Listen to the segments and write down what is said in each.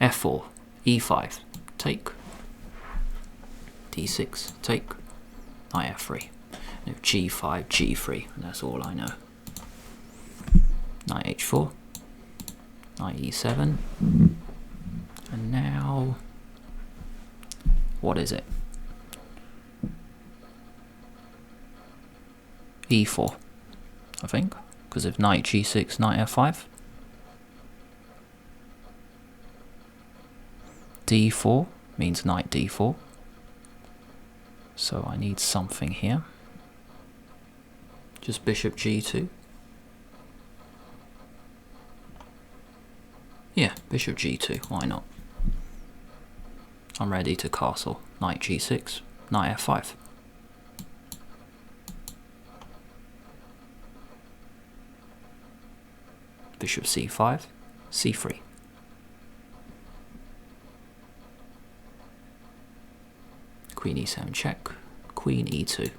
f4, e5, take, d6, take, knight f3, no, g5, g3, and that's all I know. Knight h4, knight e7, and now, what is it? e4, I think, because of knight g6, knight f5. d4 means knight d4, so I need something here. Just bishop g2. Yeah, bishop g2, why not? I'm ready to castle. Knight g6, knight f5. Bishop c5, c3. Queen e7 check, queen e2.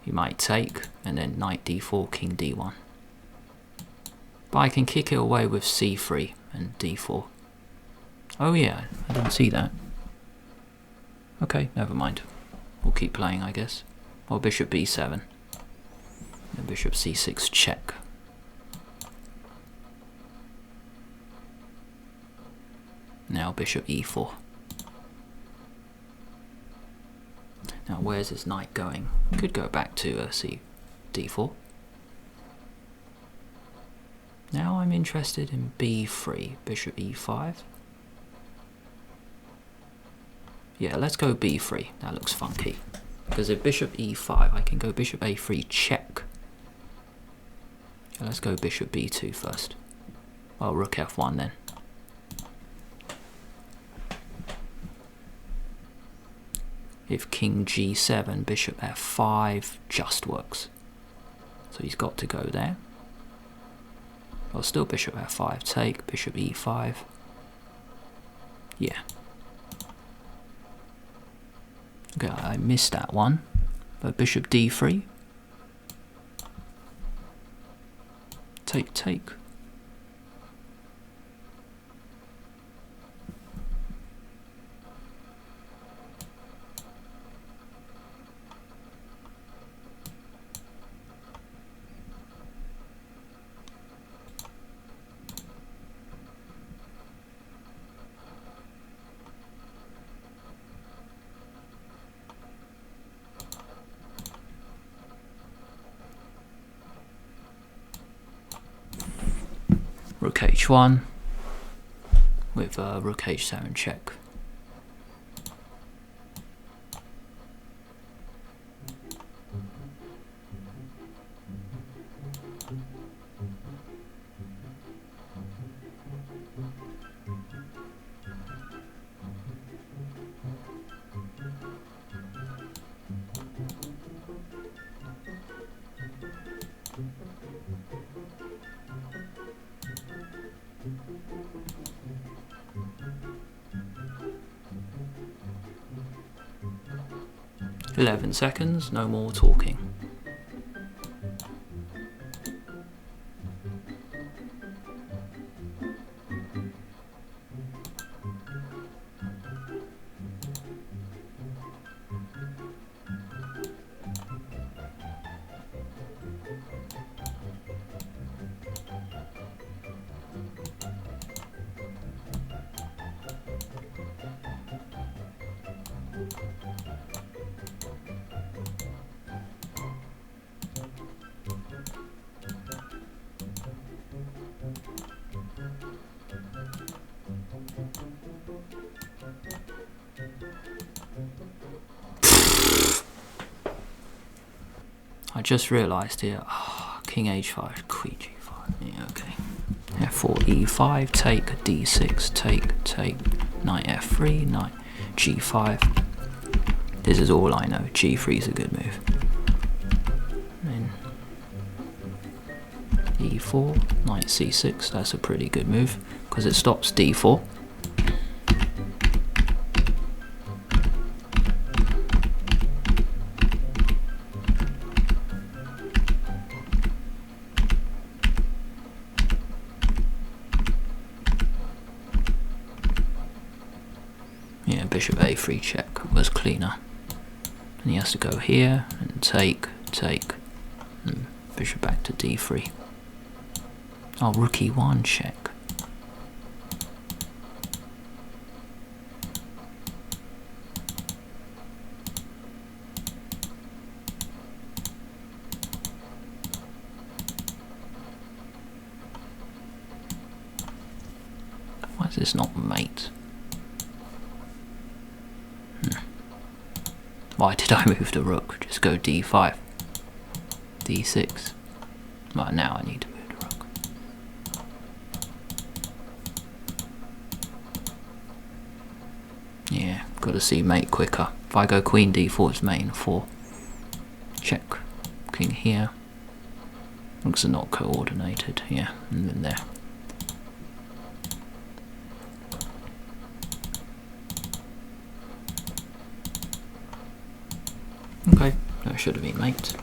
You might take, and then knight d4, king d1. But I can kick it away with c3 and d4. Oh yeah, I didn't see that. Okay, never mind. We'll keep playing, I guess. Or bishop b7. And bishop c6 check. Now bishop e4. Now where's his knight going? Could go back to c d4. Now I'm interested in b3, bishop e5. Yeah, let's go b3. That looks funky. Because if bishop e5, I can go bishop a3 check. Let's go bishop b2 first. Well, rook f1 then. If king g7, bishop f5 just works. So he's got to go there. Well, still bishop f5, take, bishop e5. Yeah. Okay, I missed that one. But bishop d3. Take, take. Rook h1 with rook h7 check. "11 seconds, no more talking." I just realised here, king h5, queen g5, yeah, okay. f4, e5, take, d6, take, take, knight f3, knight g5. This is all I know, g3 is a good move. Then e4, knight c6, that's a pretty good move, because it stops d4. bishop a3 check was cleaner. And he has to go here and take, and bishop back to d3. Oh, rook e1 check. Why is this not mate? Why did I move the rook? Just go d5, d6. Well, now I need to move the rook. Yeah, got to see mate quicker. If I go queen d4, it's mate in 4. Check. King here. Rooks are not coordinated. Yeah, and then there. Okay, that should have been mate.